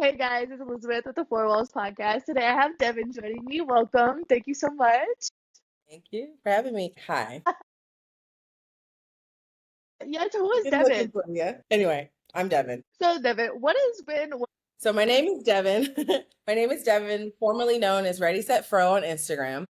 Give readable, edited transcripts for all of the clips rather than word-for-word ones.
Hey guys, it's Elizabeth with the Four Walls Podcast. Today I have Devin joining me. Welcome. Thank you so much. Thank you for having me. Hi. Yes, who I've is been looking Devin? for you. Anyway, I'm Devin. So, Devin, what has been. So my name is Devin. My name is Devin, formerly known as Ready Set Fro on Instagram.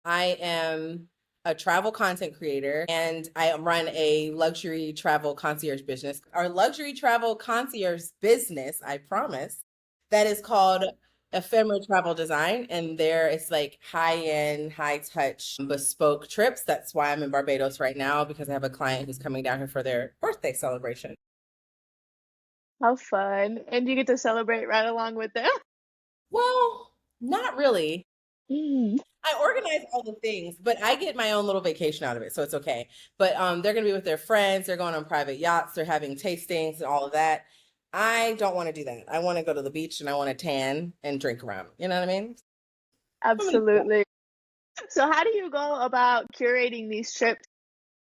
I am a travel content creator and I run a luxury travel concierge business. Our luxury travel concierge business, I promise, that is called Ephemera Travel Design. And there it's like high-end, high-touch, bespoke trips. That's why I'm in Barbados right now because I have a client who's coming down here for their birthday celebration. How fun. And you get to celebrate right along with them. Well, not really. Mm, I organize all the things, but I get my own little vacation out of it, so it's okay. But they're gonna be with their friends, they're going on private yachts, they're having tastings and all of that. I don't want to do that. I want to go to the beach and I want to tan and drink rum. You know what I mean? I'm gonna do that. absolutely. So, how do you go about curating these trips?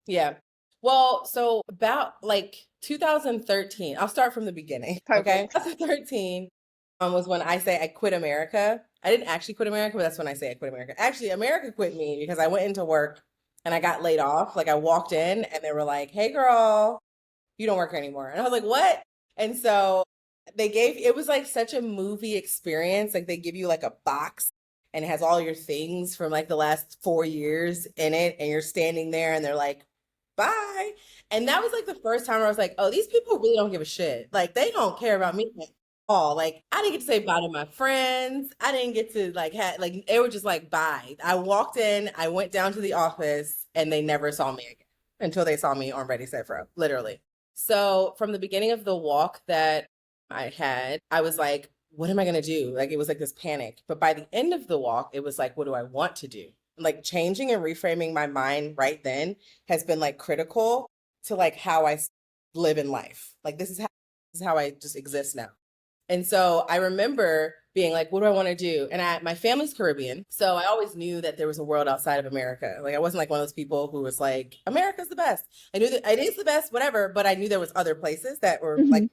Yeah. Well, so about like 2013, I'll start from the beginning, okay? Perfect. 2013 was when I say I quit America. I didn't actually quit America, but that's when I say I quit America. Actually, America quit me because I went into work and I got laid off. Like I walked in and they were like, "Hey girl, you don't work here anymore." And I was like, "What?" And so it was like such a movie experience. Like they give you like a box and it has all your things from like the last 4 years in it and you're standing there and they're like, "Bye." And that was like the first time I was like, "Oh, these people really don't give a shit. Like they don't care about me at all." Like I didn't get to say bye to my friends. I didn't get to like like they were just like bye. I walked in, I went down to the office and they never saw me again until they saw me on Ready Set Fro, literally. So from the beginning of the walk that I had, I was like, what am I going to do? Like it was like this panic. But by the end of the walk, it was like, what do I want to do? Like changing and reframing my mind right then has been like critical to like how live in life. Like this is how I just exist now. And so I remember being like, what do I want to do? And my family's Caribbean. So I always knew that there was a world outside of America. Like I wasn't like one of those people who was like, America's the best. I knew that it is the best, whatever, but I knew there was other places that were like,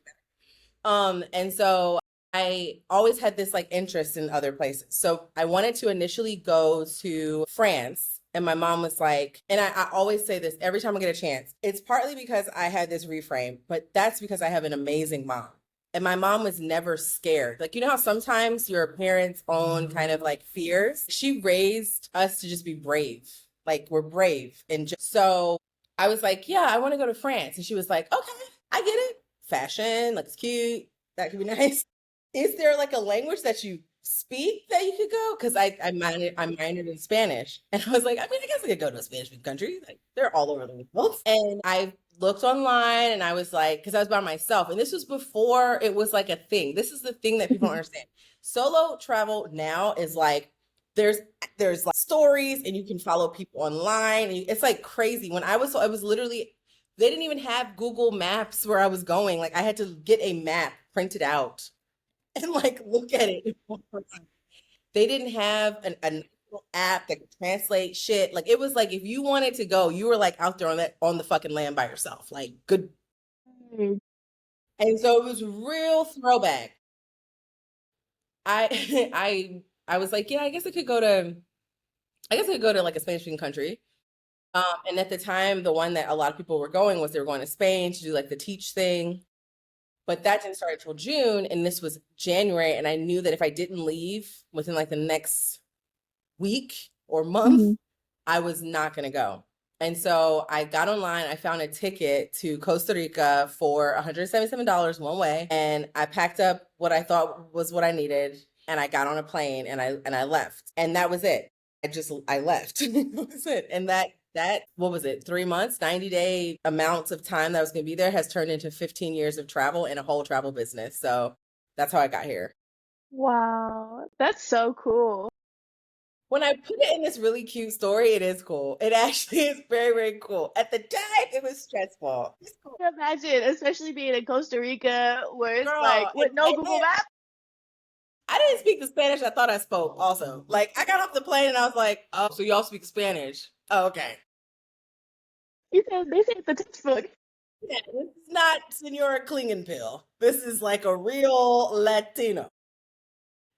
Hmm. and so I always had this like interest in other places. So I wanted to initially go to France. And my mom was like, and I always say this every time I get a chance. It's partly because I had this reframe, but that's because I have an amazing mom. And my mom was never scared. Like, you know how sometimes your parents' own kind of like fears? She raised us to just be brave. Like, we're brave. And so I was like, yeah, I want to go to France. And she was like, okay, I get it. Fashion, looks cute. That could be nice. Is there like a language that you speak that you could go? Because I minored in Spanish, and I was like, I mean, I guess I could go to a Spanish speaking country. Like they're all over the world. And I looked online, and I was like, because I was by myself, and this was before it was like a thing. This is the thing that people don't understand. Solo travel now is like there's there's like stories, and you can follow people online. And it's like crazy. When I was literally they didn't even have Google Maps where I was going. Like I had to get a map printed out and like look at it. They didn't have an app that could translate shit. Like it was like if you wanted to go, you were like out there on the fucking land by yourself. Like good. And so it was real throwback. I I was like, yeah, I guess I could go to like a Spanish speaking country. And at the time, the one that a lot of people were going was they were going to Spain to do like the teach thing. But that didn't start until June, and this was January, and I knew that if I didn't leave within like the next week or month, Hmm. I was not going to go. And so I got online, I found a ticket to Costa Rica for $177 one way, and I packed up what I thought was what I needed, and I got on a plane and I left. And that was it. I left. That was it. And that what was it, 3 months, 90-day amounts of time that I was going to be there has turned into 15 years of travel and a whole travel business. So that's how I got here. Wow, that's so cool. When I put it in this really cute story, it is cool. It actually is very, very cool. At the time, it was stressful. It's cool. I can imagine, especially being in Costa Rica, where it's like Girl, with no Google Maps. I didn't speak the Spanish I thought I spoke also. Like, I got off the plane and I was like, oh, so y'all speak Spanish. Oh, okay. He said they say it's the textbook. Yeah, this is not Senora Klingenpill. This is like a real Latino.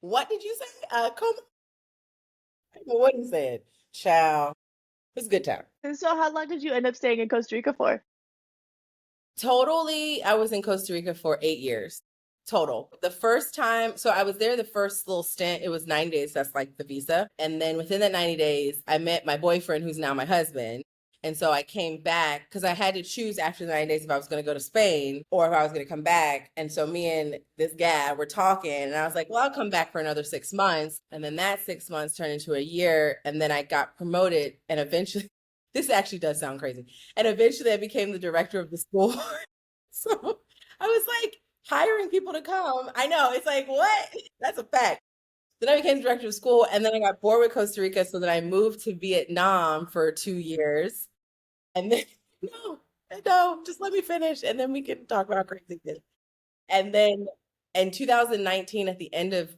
What did you say? Come on. What he said. Ciao. It was a good time. And so how long did you end up staying in Costa Rica for? Totally, I was in Costa Rica for 8 years total. The first time, so I was there the first little stint, it was 90 days. That's like the visa. And then within that 90 days, I met my boyfriend, who's now my husband. And so I came back because I had to choose after the 90 days if I was going to go to Spain or if I was going to come back. And so me and this guy were talking, and I was like, well, I'll come back for another 6 months. And then that 6 months turned into a year. And then I got promoted, and eventually, this actually does sound crazy. And eventually I became the director of the school. So I was like hiring people to come. I know, it's like, what? That's a fact. Then I became director of school, and then I got bored with Costa Rica. So then I moved to Vietnam for 2 years. And then, no, no, just let me finish and then we can talk about crazy things. And then in 2019, at the end of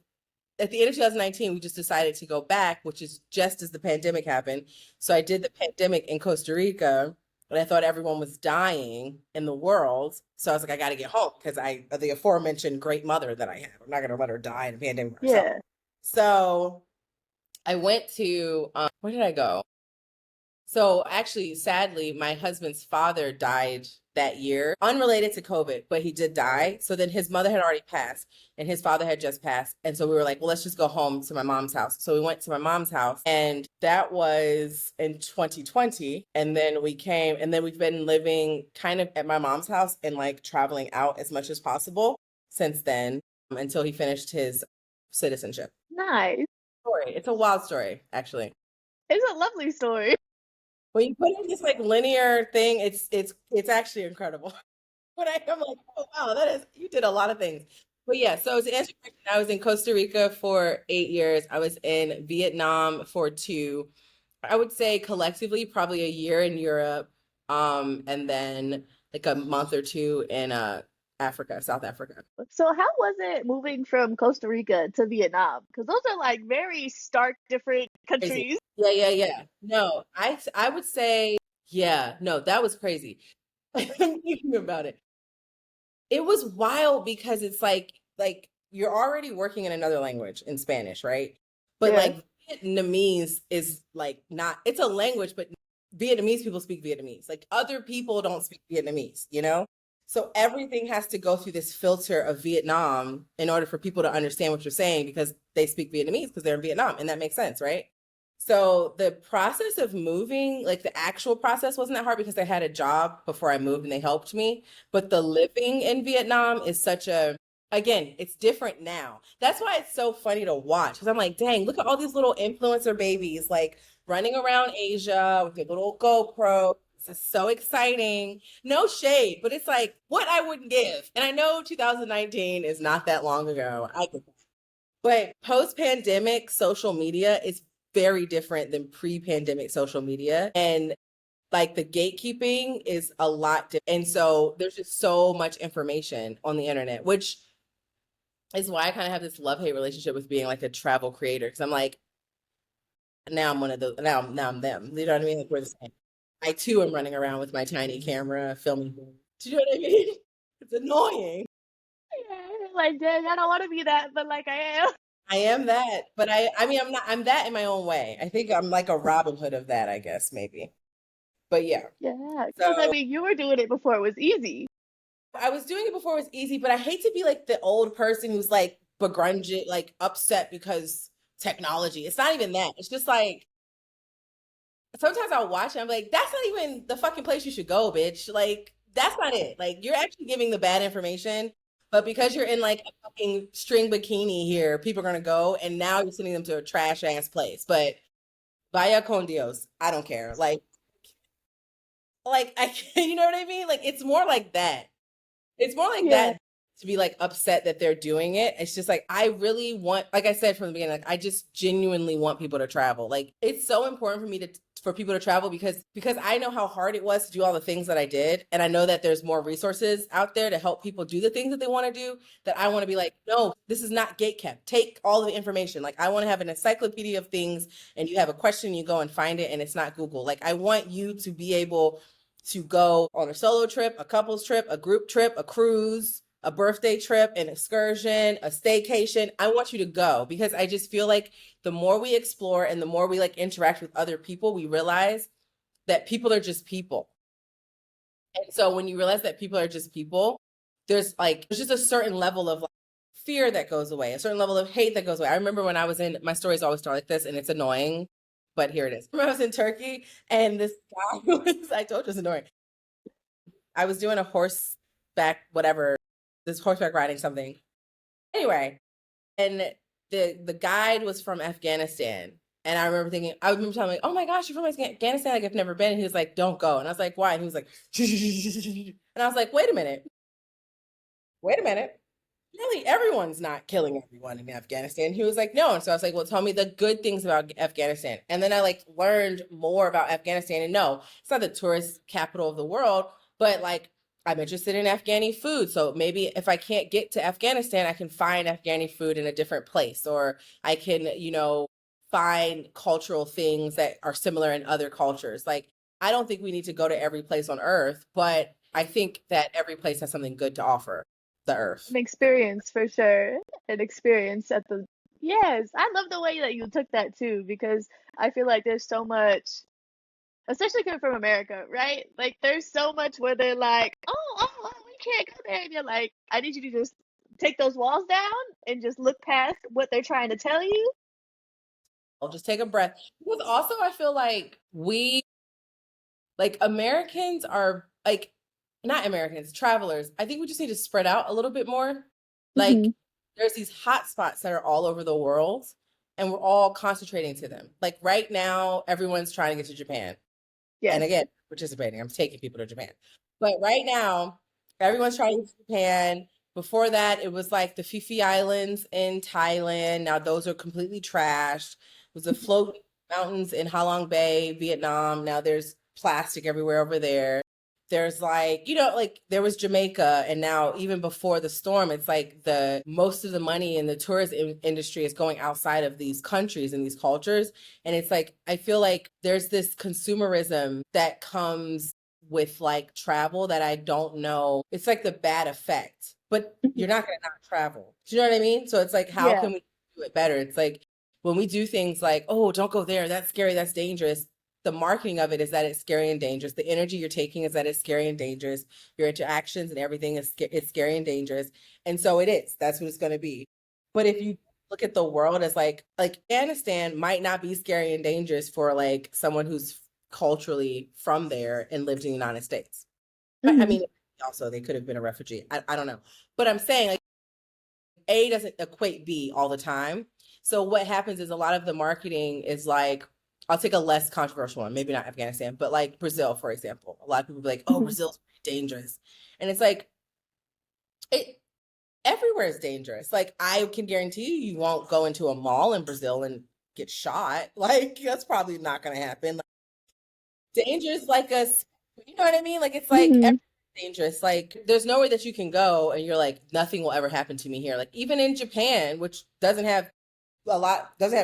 2019, we just decided to go back, which is just as the pandemic happened. So I did the pandemic in Costa Rica, and I thought everyone was dying in the world. So I was like, I got to get home because the aforementioned great mother that I have, I'm not going to let her die in a pandemic herself. Yeah. So I went to, where did I go? So actually, sadly, my husband's father died that year, unrelated to COVID, but he did die. So then his mother had already passed and his father had just passed. And so we were like, well, let's just go home to my mom's house. So we went to my mom's house, and that was in 2020. And then we came, and then we've been living kind of at my mom's house and like traveling out as much as possible since then, until he finished his citizenship. Nice. Story. It's a wild story, actually. It's a lovely story. When you put in this like linear thing, it's actually incredible. But I'm like, oh wow, that is, you did a lot of things. But yeah, so to answer your question, I was in Costa Rica for 8 years. I was in Vietnam for two. I would say collectively probably a year in Europe, and then like a month or two in Africa, South Africa. So how was it moving from Costa Rica to Vietnam? Because those are like very stark different Crazy. countries. Yeah, yeah, yeah. No, I would say, yeah, no, that was crazy. I'm thinking about it. It was wild because it's like you're already working in another language in Spanish, right? But Yeah. like Vietnamese is like not, it's a language, but Vietnamese people speak Vietnamese. Like other people don't speak Vietnamese, you know? So everything has to go through this filter of Vietnam in order for people to understand what you're saying because they speak Vietnamese because they're in Vietnam, and that makes sense, right? So the process of moving, like the actual process wasn't that hard because I had a job before I moved and they helped me. But the living in Vietnam is again, it's different now. That's why it's so funny to watch because I'm like, dang, look at all these little influencer babies like running around Asia with their little GoPro. This is so exciting. No shade, but it's like what I wouldn't give. And I know 2019 is not that long ago. I get that. But post-pandemic social media is very different than pre-pandemic social media. And like the gatekeeping is a lot different. And so there's just so much information on the internet, which is why I kind of have this love-hate relationship with being like a travel creator. Cause I'm like, now I'm one of those, now I'm them. You know what I mean? Like we're the same. I too am running around with my tiny camera filming things. Do you know what I mean? It's annoying. Yeah, like, dang, I don't want to be that, but like I am. I am that, but I mean, I'm that in my own way. I think I'm like a Robin Hood of that, I guess, maybe. But yeah. Yeah, because I So mean, you were doing it before it was easy. I was doing it before it was easy, but I hate to be like the old person who's like begrudging, like upset because technology. It's not even that. It's just like sometimes I'll watch it, I'm like, that's not even the fucking place you should go, bitch. Like, that's not it. Like, you're actually giving the bad information, but because you're in like a fucking string bikini here, people are gonna go, and now you're sending them to a trash ass place. But vaya con Dios, I don't care. Like I, you know what I mean? Like, it's more like that. It's more like Yeah. that to be like upset that they're doing it. It's just like I really want, like I said from the beginning, like I just genuinely want people to travel. Like it's so important for me to for people to travel because I know how hard it was to do all the things that I did, and I know that there's more resources out there to help people do the things that they want to do. That I want to be like, no, this is not gate kept. Take all the information. Like I want to have an encyclopedia of things, and you have a question, you go and find it, and it's not Google. Like I want you to be able to go on a solo trip, a couples trip, a group trip, a cruise, a birthday trip, an excursion, a staycation. I want you to go because I just feel like the more we explore and the more we like interact with other people, we realize that people are just people. And so when you realize that people are just people, there's just a certain level of like fear that goes away, a certain level of hate that goes away. I remember when I was in my stories always start like this, and it's annoying, but here it is. I was in Turkey, and this guy was, I told you it's annoying. I was doing a horseback, whatever, this horseback riding something. Anyway, and the guide was from Afghanistan. And I remember telling him, like, oh my gosh, you're from Afghanistan. Like, I've never been. And he was like, don't go. And I was like, why? And he was like, and I was like, wait a minute. Really, everyone's not killing everyone in Afghanistan. He was like, no. And so I was like, well, tell me the good things about Afghanistan. And then I like learned more about Afghanistan. And no, it's not the tourist capital of the world, but like I'm interested in Afghani food. So maybe if I can't get to Afghanistan, I can find Afghani food in a different place, or I can, find cultural things that are similar in other cultures. Like, I don't think we need to go to every place on earth, but I think that every place has something good to offer the earth. An experience for sure. An experience at the Yes, I love the way that you took that too, because I feel like there's so much, especially coming from America, right? Like there's so much where they're like, oh, we can't go there. And you're like, I need you to just take those walls down and just look past what they're trying to tell you. I'll just take a breath. Because also I feel like Americans are like, not Americans, travelers. I think we just need to spread out a little bit more. Like Hmm. there's these hot spots that are all over the world and we're all concentrating to them. Like right now, everyone's trying to get to Japan. And Yes. again, participating. I'm taking people to Japan. But right now, everyone's trying to get to Japan. Before that, it was like the Phi Islands in Thailand. Now those are completely trashed. It was the floating mountains in Halong Bay, Vietnam. Now there's plastic everywhere over there. There's like, like there was Jamaica, and now even before the storm, it's like the most of the money in the tourism industry is going outside of these countries and these cultures. And it's like, I feel like there's this consumerism that comes with like travel that I don't know. It's like the bad effect, but Mhm. you're not going to not travel. Do you know what I mean? So it's like, how Yeah. can we do it better? It's like when we do things like, oh, don't go there. That's scary. That's dangerous. The marketing of it is that it's scary and dangerous. The energy you're taking is that it's scary and dangerous. Your interactions and everything is it's scary and dangerous. And so it is. That's what it's going to be. But if you look at the world as like Afghanistan might not be scary and dangerous for like someone who's culturally from there and lived in the United States. I Hmm. mean, also they could have been a refugee. I don't know. But I'm saying like A doesn't equate B all the time. So what happens is a lot of the marketing is like, I'll take a less controversial one, maybe not Afghanistan, but like Brazil, for example. A lot of people be like, oh, Hmm. Brazil's dangerous. And it's like, it everywhere is dangerous. Like I can guarantee you, you won't go into a mall in Brazil and get shot. Like that's probably not going to happen. Like, danger is like you know what I mean? Like it's like Hmm. everywhere is dangerous. Like there's nowhere that you can go and you're like, nothing will ever happen to me here. Like even in Japan, which doesn't have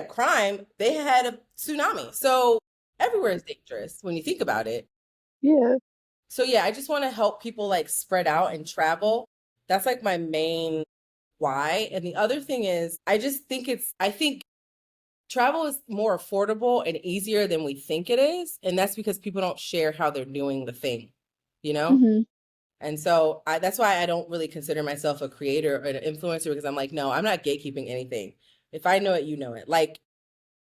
crime, they had a tsunami. So everywhere is dangerous when you think about it. Yeah. So yeah, I just want to help people like spread out and travel. That's like my main why. And the other thing is, I think travel is more affordable and easier than we think it is. And that's because people don't share how they're doing the thing, you know? Hmm. And so that's why I don't really consider myself a creator or an influencer because I'm like, no, I'm not gatekeeping anything. If I know it, you know it. Like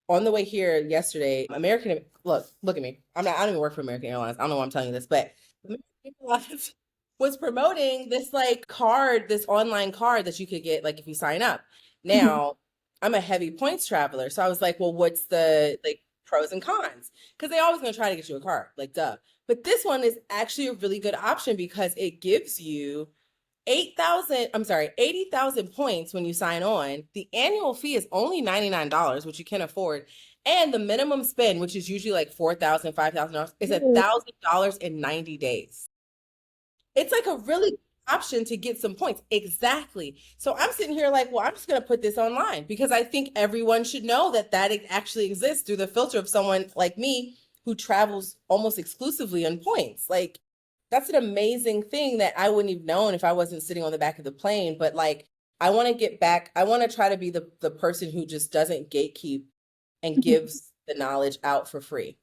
on the way here yesterday, look at me. I don't even work for American Airlines. I don't know why I'm telling you this, but American Airlines was promoting this like card, this online card that you could get like if you sign up. Hmm. Now, I'm a heavy points traveler, so I was like, well, what's the like pros and cons? Because they always gonna try to get you a card, like duh. But this one is actually a really good option because it gives you 80,000 points when you sign on. The annual fee is only $99, which you can afford. And the minimum spend, which is usually like $4,000, $5,000, is Yeah. $1,000 in 90 days. It's like a really good option to get some points. Exactly. So I'm sitting here like, well, I'm just going to put this online because I think everyone should know that it actually exists through the filter of someone like me who travels almost exclusively on points. Like, that's an amazing thing that I wouldn't have known if I wasn't sitting on the back of the plane. But like, I want to get back. I want to try to be the person who just doesn't gatekeep and gives the knowledge out for free.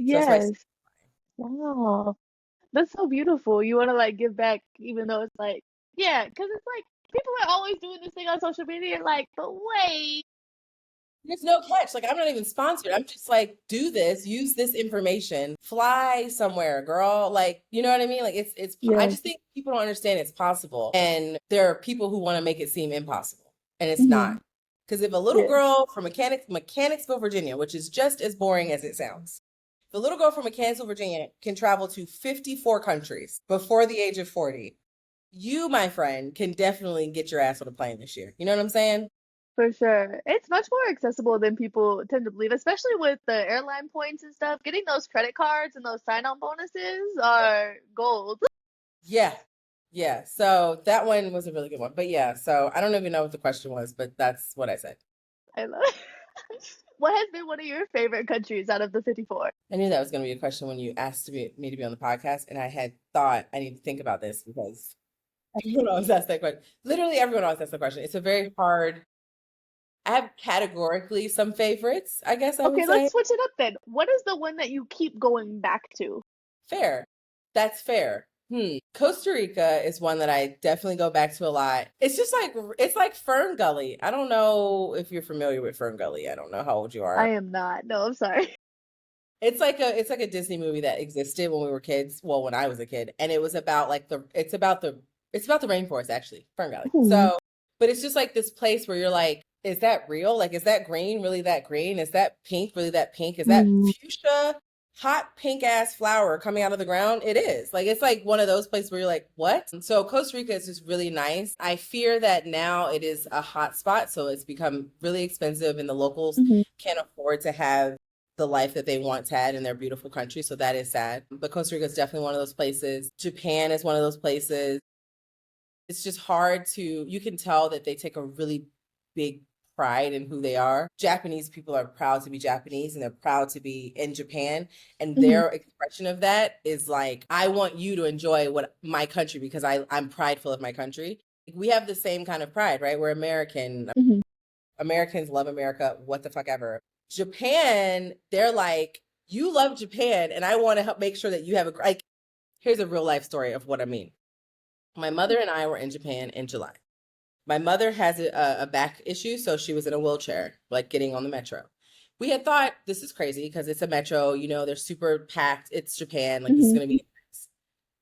So that's my Yes. Wow. That's so beautiful. You want to like give back, even though it's like, yeah, because it's like people are always doing this thing on social media, like, but wait, there's no catch. Like, I'm not even sponsored. I'm just like, do this, use this information, fly somewhere, girl. Like, you know what I mean? Like, I yeah, just think people don't understand it's possible. And there are people who want to make it seem impossible, and it's hmm not. Because if a little yeah, girl from Mechanicsville, Virginia, which is just as boring as it sounds, the little girl from Mechanicsville, Virginia can travel to 54 countries before the age of 40. You, my friend, can definitely get your ass on a plane this year. You know what I'm saying? for sure. It's much more accessible than people tend to believe, especially with the airline points and stuff. Getting those credit cards and those sign-on bonuses are gold. Yeah. Yeah. So that one was a really good one. But yeah, so I don't even know what the question was, but that's what I said. I love it. What has been one of your favorite countries out of the 54? I knew that was going to be a question when you asked me to be on the podcast, and I had thought I need to think about this because everyone always asks that question. Literally, everyone always asks that question. It's a very hard. I have categorically some favorites, I guess I would Okay, let's say. switch it up then. What is the one that you keep going back to? Fair. That's fair. Costa Rica is one that I definitely go back to a lot. It's like Fern Gully. I don't know if you're familiar with Fern Gully. I don't know how old you are. I am not. No, I'm sorry. It's like a Disney movie that existed when we were kids. Well, when I was a kid, and it was about like it's about the rainforest actually, Fern Valley. Ooh. So, but it's just like this place where you're like, is that real? Like, is that green really that green? Is that pink really that pink? Is that Mm, fuchsia hot pink ass flower coming out of the ground? It is. Like, it's like one of those places where you're like, what? So Costa Rica is just really nice. I fear that now it is a hot spot, so it's become really expensive, and the locals mhm, can't afford to have the life that they once had in their beautiful country. So that is sad. But Costa Rica is definitely one of those places. Japan is one of those places. It's just hard to, you can tell that they take a really big pride in who they are. Japanese people are proud to be Japanese, and they're proud to be in Japan. And mhm, their expression of that is like, I want you to enjoy what my country because I'm prideful of my country. We have the same kind of pride, right? We're American. mhm. Americans love America, what the fuck ever. Japan, they're like, you love Japan, and I want to help make sure that you have a like. Here's a real life story of what I mean. My mother and I were in Japan in July. My mother has a back issue, so she was in a wheelchair, like getting on the metro. We had thought this is crazy because it's a metro, you know, they're super packed. It's Japan, like this is Mhm. gonna be.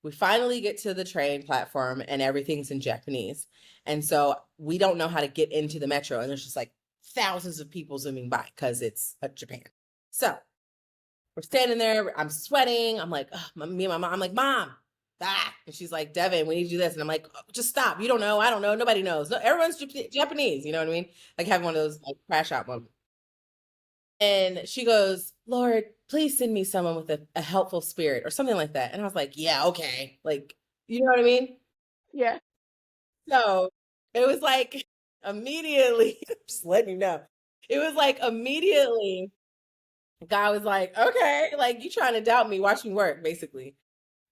We finally get to the train platform and everything's in Japanese. And so we don't know how to get into the metro. And there's just like thousands of people zooming by because it's Japan. So we're standing there. I'm sweating. I'm like, me and my mom, I'm like, Mom, ah. And she's like, Devin, we need to do this. And I'm like, oh, just stop. You don't know. I don't know. Nobody knows. No, everyone's Japanese. You know what I mean? Like having one of those like crash out moments. And she goes, Lord, please send me someone with a helpful spirit or something like that. And I was like, yeah, okay. Like, you know what I mean? Yeah. So it was like immediately, just letting you know. It was like immediately, God was like, okay, like you trying to doubt me, watch me work, basically.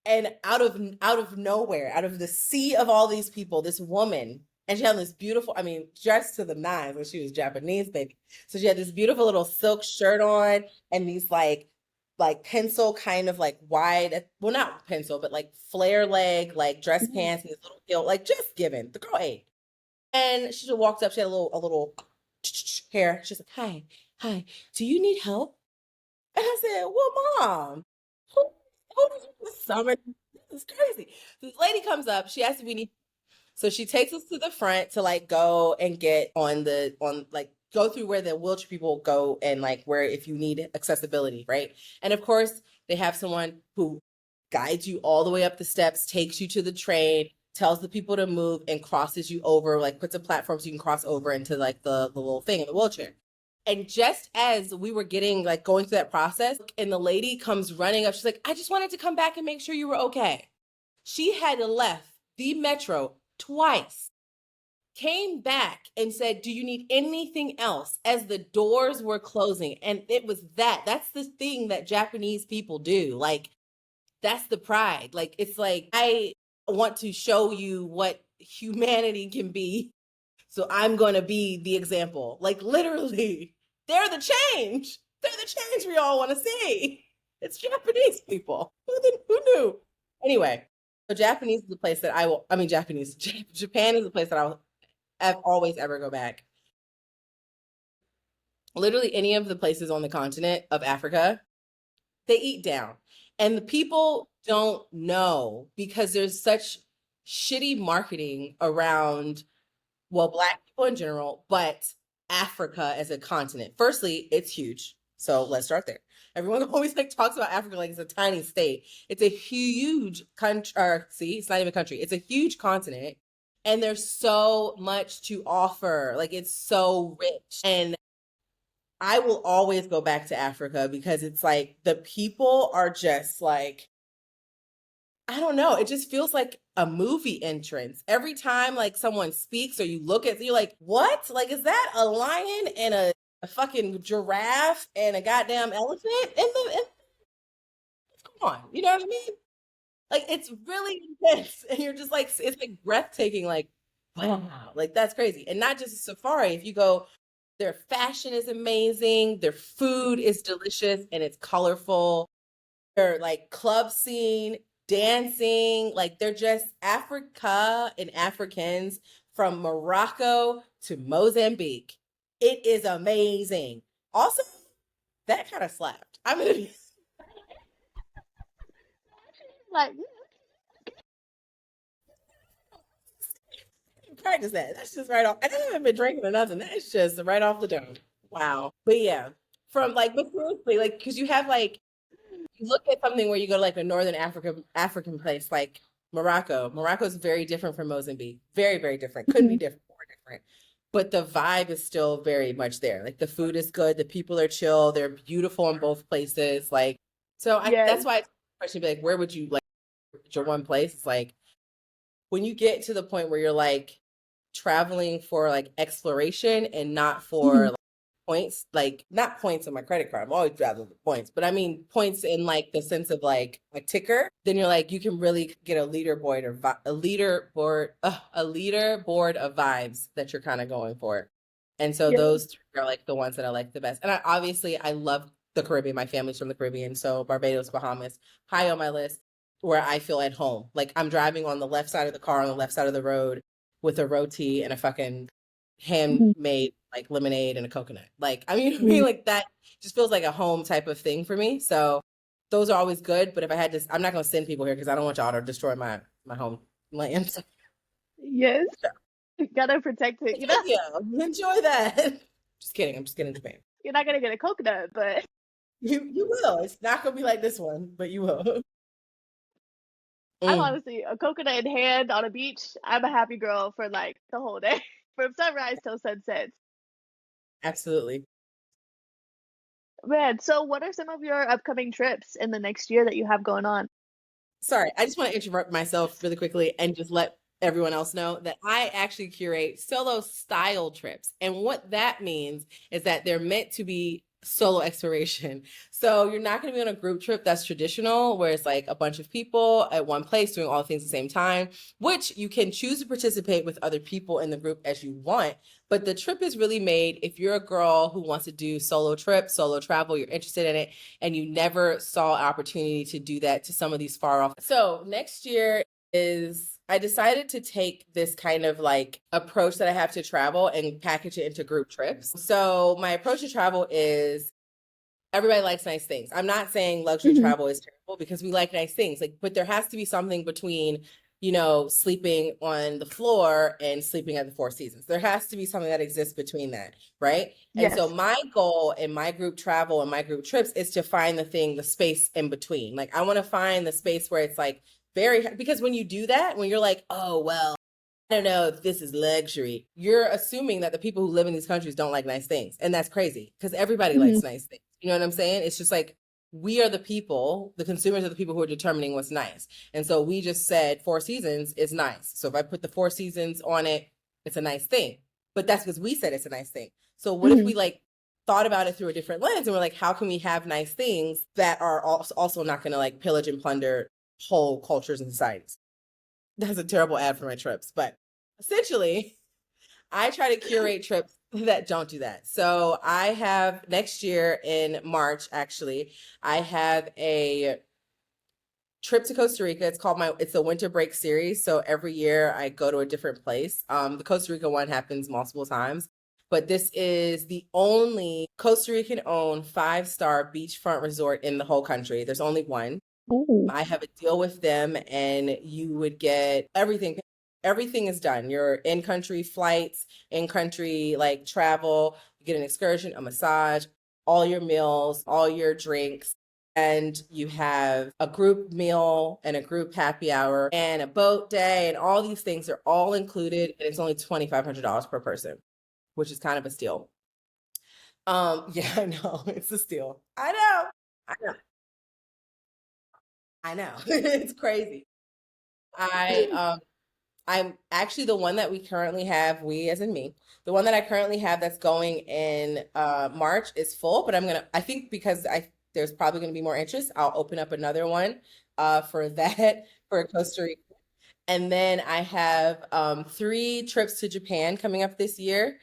And out of nowhere, out of the sea of all these people, this woman, and she had this beautiful, I mean, dressed to the nines when she was Japanese, baby. So she had this beautiful little silk shirt on and these like pencil kind of like wide, well, not pencil, but like flare leg, like dress Mhm. pants and this little heel, like just given. The girl ate. And she just walked up, she had a little hair. She's like, hi, do you need help? And I said, well, Mom, who, who did you just summon? This is crazy. This lady comes up. She asks if we need. So she takes us to the front to like go and get on like go through where the wheelchair people go and like where if you need accessibility, right? And of course, they have someone who guides you all the way up the steps, takes you to the train, tells the people to move, and crosses you over, like puts a platform so you can cross over into like the little thing in the wheelchair. And just as we were getting like going through that process, and the lady comes running up, she's like, I just wanted to come back and make sure you were okay. She had left the metro twice, came back and said, do you need anything else as the doors were closing? And it was that's the thing that Japanese people do. Like that's the pride. Like, it's like, I want to show you what humanity can be. So I'm going to be the example. Like, literally, they're the change. They're the change we all want to see. It's Japanese people. Who knew? Anyway, so Japanese is the place that Japan is the place that I've always ever go back. Literally any of the places on the continent of Africa, they eat down. And the people don't know because there's such shitty marketing around, well, Black people in general, but Africa as a continent. Firstly, it's huge. So let's start there. Everyone always like talks about Africa like it's a tiny state. It's a huge country. See, it's not even a country. It's a huge continent. And there's so much to offer. Like, it's so rich. And I will always go back to Africa because it's like the people are just like, I don't know. It just feels like a movie entrance. Every time like someone speaks or you look at, you're like, what? Like, is that a lion and a fucking giraffe and a goddamn elephant come on, you know what I mean? Like, it's really intense. And you're just like, it's like breathtaking, like, wow, like that's crazy. And not just a safari. If you go, their fashion is amazing, their food is delicious and it's colorful. Their like club scene, dancing, like they're just Africa and Africans from Morocco to Mozambique. It is amazing. Also, that kind of slapped. I'm gonna be Like, practice that. That's just right off. I haven't been drinking or nothing. That's just right off the dome. Wow. But yeah, from like, but seriously, like, because you have like, you look at something where you go to like a northern African place like Morocco. Morocco is very different from Mozambique. Very, very different. Couldn't be different, more different. But the vibe is still very much there. Like, the food is good. The people are chill. They're beautiful in both places. Like, so yes. that's why it's a question, be like, where would you like your one place? It's like when you get to the point where you're like traveling for like exploration and not for like, points, like not points on my credit card. I'm always traveling with points, but I mean points in like the sense of like a ticker. Then you're like, you can really get a leaderboard of vibes that you're kind of going for. And so Yes. those three are like the ones that I like the best. And I love the Caribbean. My family's from the Caribbean, so Barbados, Bahamas, high on my list, where I feel at home. Like, I'm driving on the left side of the car, on the left side of the road, with a roti and a fucking handmade like lemonade and a coconut. Like, I mean, like that just feels like a home type of thing for me. So those are always good. But if I had to, I'm not going to send people here because I don't want y'all to destroy my home land. Yes. Gotta protect it. You know, Yeah, enjoy that. Just kidding. I'm just kidding, Japan. you're not gonna get a coconut, but You will. It's not going to be like this one, but you will. I'm honestly a coconut in hand on a beach. I'm a happy girl for like the whole day, from sunrise till sunset. Absolutely. Man, so what are some of your upcoming trips in the next year that you have going on? Sorry, I just want to interrupt myself really quickly and just let everyone else know that I actually curate solo style trips. And what that means is that they're meant to be solo exploration. So you're not going to be on a group trip that's traditional, where it's like a bunch of people at one place doing all the things at the same time, which you can choose to participate with other people in the group as you want. But the trip is really made if you're a girl who wants to do solo trip, solo travel, you're interested in it, and you never saw an opportunity to do that to some of these far off. So next year I decided to take this kind of like approach that I have to travel and package it into group trips. So my approach to travel is, everybody likes nice things. I'm not saying luxury travel is terrible, because we like nice things. Like, but there has to be something between, sleeping on the floor and sleeping at the Four Seasons. There has to be something that exists between that, right? And so my goal in my group travel and my group trips is to find the space in between. Like, I want to find the space where it's like because when you do that, when you're like, oh, well, I don't know if this is luxury, you're assuming that the people who live in these countries don't like nice things. And that's crazy, because everybody likes nice things. You know what I'm saying? It's just like, we are the people, the consumers are the people who are determining what's nice. And so we just said Four Seasons is nice. So if I put the Four Seasons on it, it's a nice thing. But that's because we said it's a nice thing. So what if we like thought about it through a different lens, and we're like, how can we have nice things that are also not going to like pillage and plunder whole cultures and societies? That's a terrible ad for my trips, but essentially, I try to curate trips that don't do that. So I have next year in March, actually, I have a trip to Costa Rica. It's a winter break series. So every year I go to a different place. The Costa Rica one happens multiple times, but this is the only Costa Rican owned 5-star beachfront resort in the whole country. There's only one. Ooh. I have a deal with them, and you would get everything. Everything is done. Your in-country flights, in-country like travel, you get an excursion, a massage, all your meals, all your drinks, and you have a group meal and a group happy hour and a boat day, and all these things are all included, and it's only $2,500 per person, which is kind of a steal. Yeah, I know. It's a steal. I know. I know. I know. It's crazy. I I'm actually the one that we currently have, we as in me, the one that I currently have that's going in March is full, but I think because I there's probably gonna be more interest, I'll open up another one for that for Costa Rica. And then I have 3 trips to Japan coming up this year.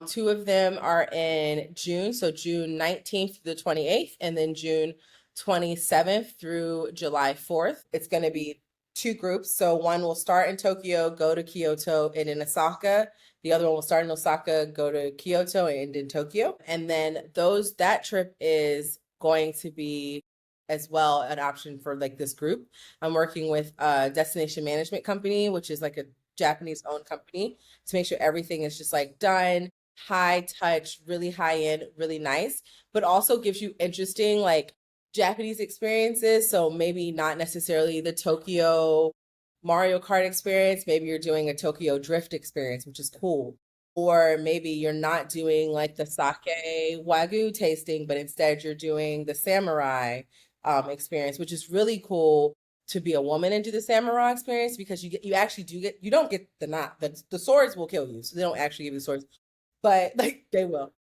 2 of them are in June, so June 19th through the 28th, and then June 27th through July 4th. It's going to be 2 groups. So one will start in Tokyo, go to Kyoto, and in Osaka. The other one will start in Osaka, go to Kyoto, and end in Tokyo. And then that trip is going to be as well an option for like this group. I'm working with a destination management company, which is like a Japanese owned company, to make sure everything is just like done, high touch, really high end, really nice, but also gives you interesting like Japanese experiences. So maybe not necessarily the Tokyo Mario Kart experience. Maybe you're doing a Tokyo Drift experience, which is cool. Or maybe you're not doing like the sake wagyu tasting, but instead you're doing the samurai experience, which is really cool to be a woman and do the samurai experience, because you actually you don't get the swords will kill you, so they don't actually give you the swords, but like they will.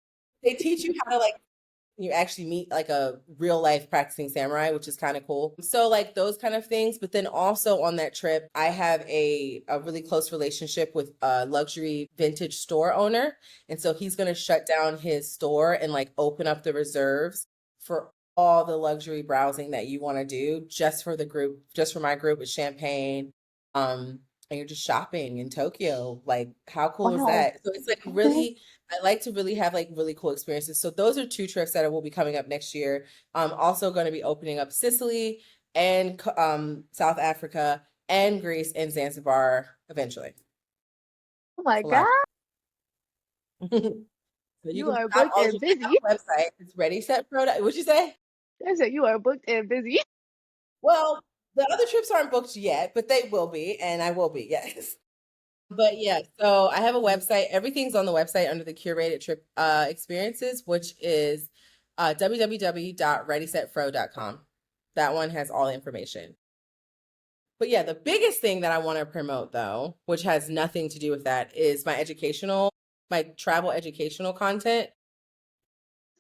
They teach you how to like you actually meet like a real life practicing samurai, which is kind of cool. So like those kind of things. But then also on that trip, I have a really close relationship with a luxury vintage store owner. And so he's going to shut down his store and like open up the reserves for all the luxury browsing that you want to do, just for the group, just for my group, with champagne. And you're just shopping in Tokyo. Like, how cool is Wow. that? So it's like Okay. really, I like to really have like really cool experiences. So those are 2 trips that will be coming up next year. I'm also going to be opening up Sicily and South Africa and Greece and Zanzibar eventually. Oh my It's a lot. God. So you You can are I'll booked also and check out busy. the website. It's Ready Set Pro. What'd you say? I said you are booked and busy. Well, the other trips aren't booked yet, but they will be, and I will be, yes. But yeah, so I have a website. Everything's on the website under the curated trip experiences, which is www.readysetfro.com. That one has all the information. But yeah, the biggest thing that I want to promote though, which has nothing to do with that, is my travel educational content.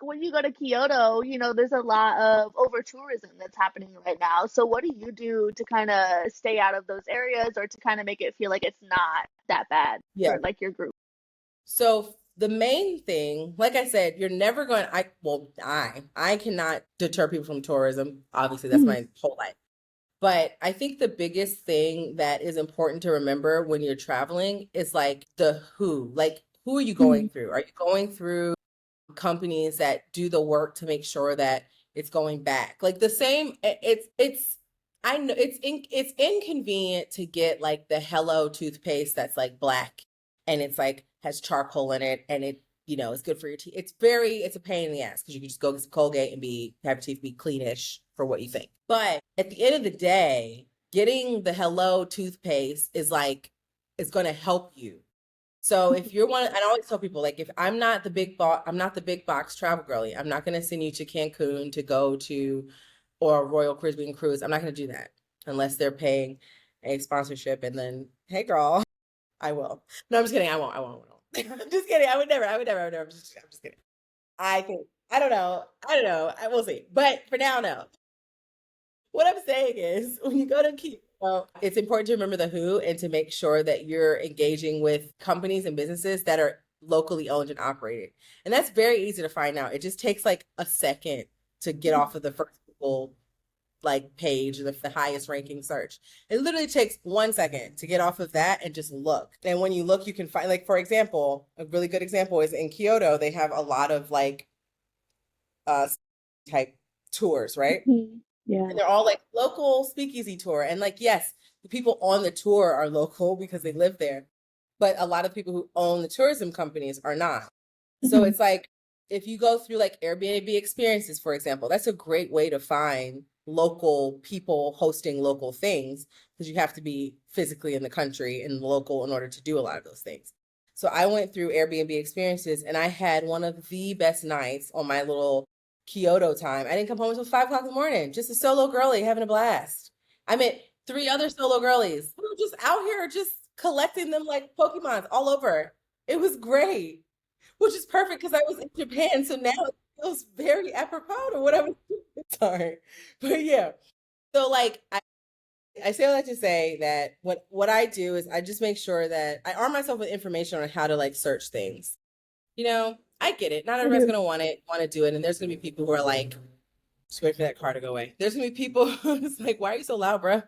When you go to Kyoto, there's a lot of over tourism that's happening right now. So what do you do to kind of stay out of those areas or to kind of make it feel like it's not that bad Yeah. for like your group? So the main thing, like I said, you're never going, I cannot deter people from tourism. Obviously, that's Mhm. my whole life. But I think the biggest thing that is important to remember when you're traveling is like the who. Like, who are you going Mhm. through? Are you going through companies that do the work to make sure that it's going back? Like the same, I know it's inconvenient to get like the Hello toothpaste that's like black and it's like has charcoal in it, and it's good for your teeth. It's a pain in the ass because you can just go get some Colgate and have your teeth be cleanish for what you think. But at the end of the day, getting the Hello toothpaste is going to help you. So if you're one, and I always tell people, like, if I'm not the big box travel girly. I'm not going to send you to Cancun to go to, or a Royal Caribbean cruise. I'm not going to do that unless they're paying a sponsorship. And then, hey, girl, I will. No, I'm just kidding. I won't. I won't. I'm just kidding. I would never. I'm just kidding. I think I don't know. I don't know. I will see. But for now, no. What I'm saying is, when you go to Kyoto, it's important to remember the who and to make sure that you're engaging with companies and businesses that are locally owned and operated. And that's very easy to find out. It just takes like a second to get off of the first Google like page, the highest ranking search. It literally takes 1 second to get off of that and just look. And when you look, you can find, like, for example, a really good example is in Kyoto, they have a lot of like uh type tours, right? Mhm. Yeah. And they're all like local speakeasy tour. And like, yes, the people on the tour are local because they live there, but a lot of people who own the tourism companies are not. So Mhm. it's like if you go through like Airbnb experiences, for example, that's a great way to find local people hosting local things because you have to be physically in the country and local in order to do a lot of those things. So I went through Airbnb experiences and I had one of the best nights on my little Kyoto time. I didn't come home until 5 o'clock in the morning, just a solo girlie having a blast. I met three other solo girlies. We were just out here just collecting them like Pokemons all over. It was great, which is perfect because I was in Japan. So now it feels very apropos to what I was doing. Sorry. But yeah. So like I say all that to say that what I do is I just make sure that I arm myself with information on how to like search things. I get it. Not I everybody's do. gonna want to do it, and there's gonna be people who are like, just wait for that car to go away. There's gonna be people who's like, why are you so loud, bro?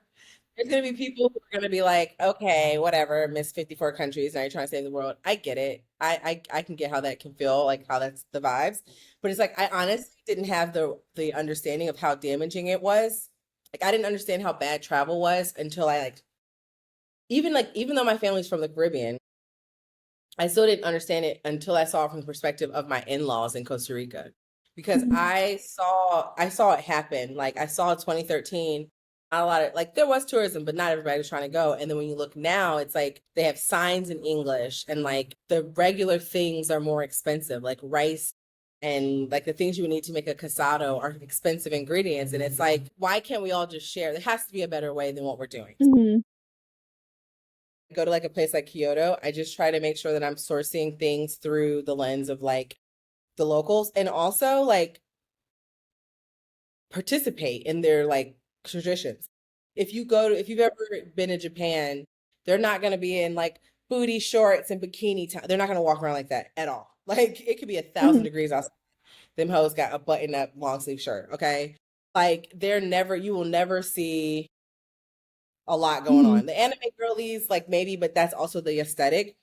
There's gonna be people who are gonna be like, okay, whatever, miss 54 countries, now you're trying to save the world. I get it. I can get how that can feel, like how that's the vibes. But it's like I honestly didn't have the understanding of how damaging it was. Like I didn't understand how bad travel was until I even though my family's from the Caribbean, I still didn't understand it until I saw it from the perspective of my in-laws in Costa Rica. Because Mhm. I saw it happen. Like I saw 2013, not a lot of like there was tourism, but not everybody was trying to go. And then when you look now, it's like they have signs in English and like the regular things are more expensive, like rice and like the things you would need to make a casado are expensive ingredients. And it's like, why can't we all just share? There has to be a better way than what we're doing. Mhm. Go to like a place like Kyoto, I just try to make sure that I'm sourcing things through the lens of like the locals and also like participate in their like traditions. If you've ever been in Japan, they're not going to be in like booty shorts and bikini time. They're not going to walk around like that at all. Like it could be 1,000 Mhm. degrees outside. Them hoes got a button up long sleeve shirt. Okay. Like you will never see a lot going Mhm. on. The anime girlies, like maybe, but that's also the aesthetic.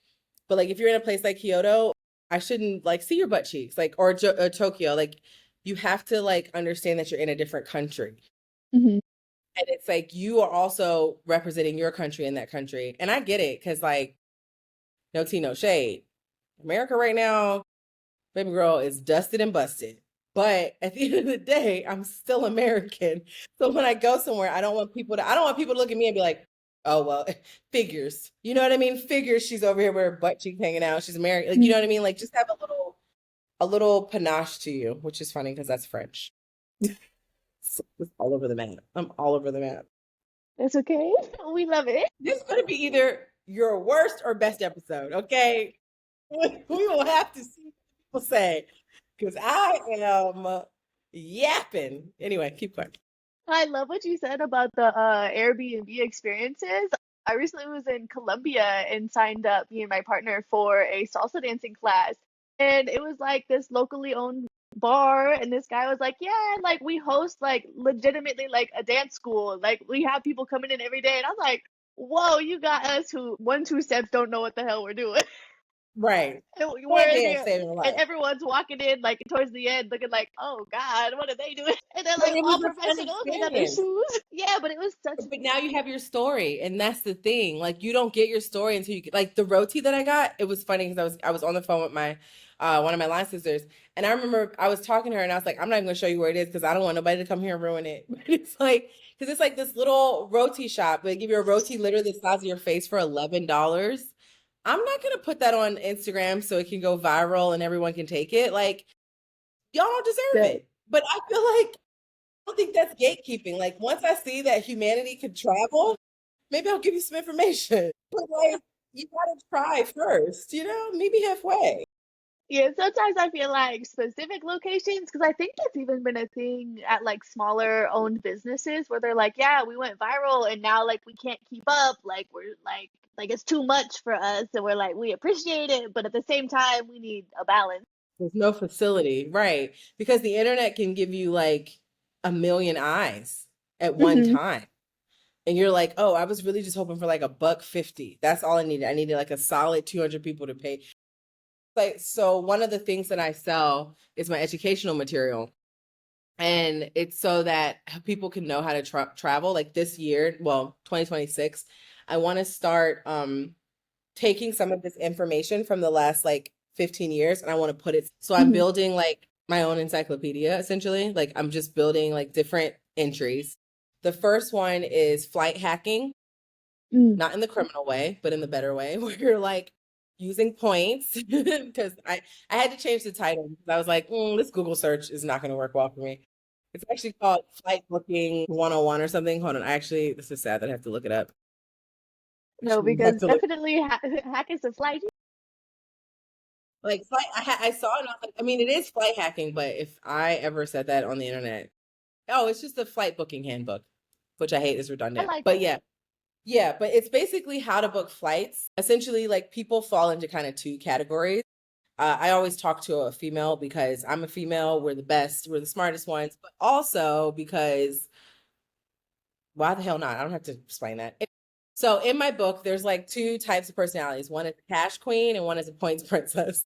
But like if you're in a place like Kyoto, I shouldn't like see your butt cheeks, like or Tokyo. Like you have to like understand that you're in a different country, Mhm. and it's like you are also representing your country in that country. And I get it because like no tea, no shade. America right now, baby girl is dusted and busted. But at the end of the day, I'm still American. So when I go somewhere, I don't want people to look at me and be like, oh well, figures. You know what I mean? Figures she's over here with her butt cheek hanging out. She's American. Like, you know what I mean? Like just have a little panache to you, which is funny because that's French. It's all over the map. I'm all over the map. That's okay. We love it. This is gonna be either your worst or best episode, okay? We will have to see what people say because I am yapping. Anyway, keep going. I love what you said about the Airbnb experiences. I recently was in Colombia and signed up, me and my partner, for a salsa dancing class. And it was like this locally owned bar, and this guy was like, "Yeah, like we host like legitimately like a dance school. Like we have people coming in every day." And I'm like, "Whoa, you got us who 1 2 steps don't know what the hell we're doing." Right. And That we're in dance here, saving a and life. everyone's walking in like towards the end, looking like, "Oh God, what are they doing?" And they're But like it all was a fun professionals. They got their experience. shoes. Yeah, but it was such. But now you have your story, and that's the thing. Like you don't get your story until you get like the roti that I got. It was funny because I was on the phone with my one of my line sisters, and I remember I was talking to her, and I was like, I'm not even gonna show you where it is because I don't want nobody to come here and ruin it. But it's like because it's like this little roti shop. They give you a roti literally the size of your face for $11. I'm not gonna put that on Instagram so it can go viral and everyone can take it. Like y'all don't deserve Good. it. But I feel like don't think that's gatekeeping. Like once I see that humanity can travel, maybe I'll give you some information. But like you gotta try first, meet me halfway. Yeah, sometimes I feel like specific locations, because I think that's even been a thing at like smaller owned businesses where they're like, yeah, we went viral and now like we can't keep up. Like we're like it's too much for us. And we're like, we appreciate it, but at the same time, we need a balance. There's no facility, right? Because the internet can give you like a million eyes at one Hmm. time. And you're like, oh, I was really just hoping for like a buck 50. That's all I needed. I needed like a solid 200 people to pay. Like, so one of the things that I sell is my educational material. And it's so that people can know how to travel. Like this year, well, 2026, I want to start taking some of this information from the last like 15 years and I want to put it. So I'm Hmm. building like my own encyclopedia essentially. Like I'm just building like different entries. The first one is flight hacking, Mm. not in the criminal way, but in the better way, where you're like using points because I had to change the title because I was like, this Google search is not going to work well for me. It's actually called Flight Booking 101 or something. Hold on. Actually, this is sad that I have to look it up. No, Actually, I have because to look definitely hacking some flight. like flight. I saw it. And I was like, I mean, it is flight hacking, but if I ever said that on the internet, oh, it's just the flight booking handbook, which I hate is I redundant. like But it. yeah, yeah, but it's basically how to book flights. Essentially, like people fall into kind of two categories. I always talk to a female because I'm a female. We're the best. We're the smartest ones, but also because why the hell not? I don't have to explain that. So in my book, there's like two types of personalities. One is a cash queen and one is a points princess.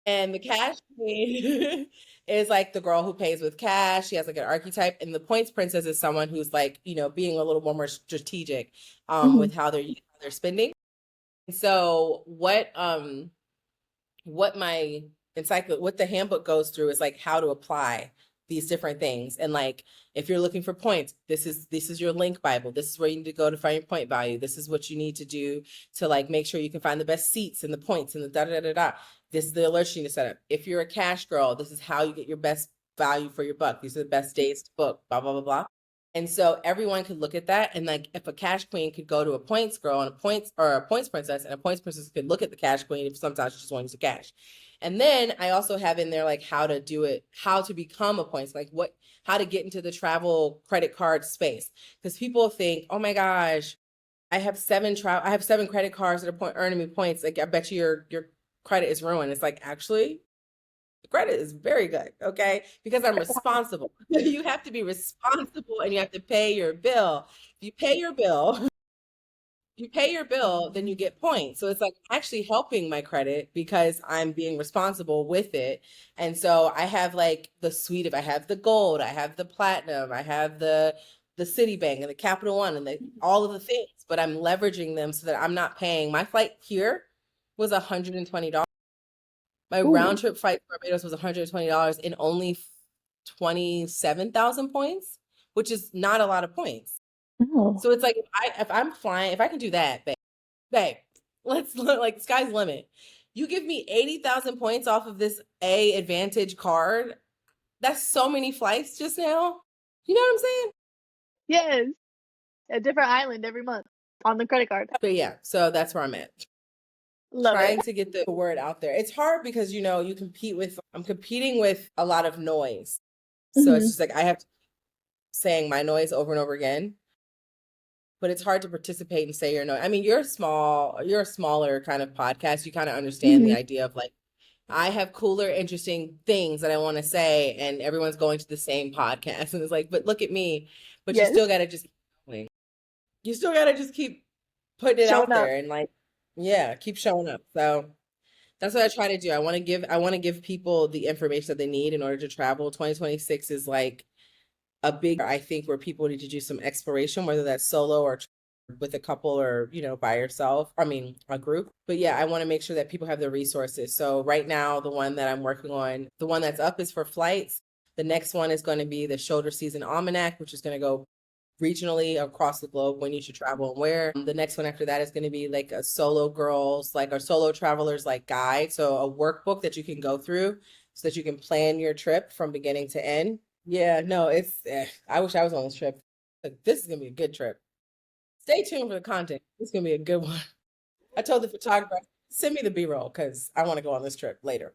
And the cash queen is like the girl who pays with cash. She has like an archetype. And the points princess is someone who's like, being a little more strategic Hmm. with how they're spending. So what my what the handbook goes through is like how to apply these different things. And like if you're looking for points, this is your link Bible. This is where you need to go to find your point value. This is what you need to do to like make sure you can find the best seats and the points and the da da da da. This is the alerts you need to set up. If you're a cash girl, this is how you get your best value for your buck. These are the best days to book, blah, blah, blah, blah. And so everyone could look at that. And like if a cash queen could go to a points girl and a points princess, and a points princess could look at the cash queen if sometimes she just wants to cash. And then I also have in there like how to do it, how to become a points, like how to get into the travel credit card space. Because people think, oh my gosh, I have seven credit cards that are earning me points. Like I bet you your credit is ruined. It's like actually the credit is very good, okay? Because I'm responsible. You have to be responsible and you have to pay your bill. If you pay your bill, then you get points. So it's like actually helping my credit because I'm being responsible with it. And so I have like the suite of I have the gold, I have the platinum, I have the Citibank and the Capital One and all of the things, but I'm leveraging them so that I'm not paying. My flight here was $120. My round Ooh. trip flight to Barbados was $120 and only 27,000 points, which is not a lot of points. Oh. So it's like if I'm flying, if I can do that, babe, let's like sky's the limit. You give me 80,000 points off of this A Advantage card. That's so many flights just now. You know what I'm saying? Yes. A different island every month on the credit card. But yeah, so that's where I'm at. Love it. Trying to get the word out there. It's hard because I'm competing with a lot of noise. So it's Hmm. just like I have to saying my noise over and over again. But it's hard to participate and say your noise. I mean, you're a smaller kind of podcast. You kind of understand the Hmm. idea of like I have cooler, interesting things that I want to say, and everyone's going to the same podcast. And it's like, but look at me. But you Yes. still gotta just keep going. You still gotta just keep putting it Showing out up. there and like, yeah, keep showing up. So that's what I try to do. I want to give people the information that they need in order to travel. 2026 is like a big, I think, where people need to do some exploration, whether that's solo or with a couple or, by yourself. I mean, a group. But yeah, I want to make sure that people have the resources. So right now, the one that I'm working on, the one that's up is for flights. The next one is going to be the shoulder season almanac, which is going to go regionally across the globe when you should travel and where. The next one after that is going to be like a solo girls, like a solo travelers like guide. So a workbook that you can go through so that you can plan your trip from beginning to end. Yeah, no, I wish I was on this trip. Like, this is gonna be a good trip. Stay tuned for the content. It's gonna be a good one. I told the photographer, send me the B-roll because I want to go on this trip later,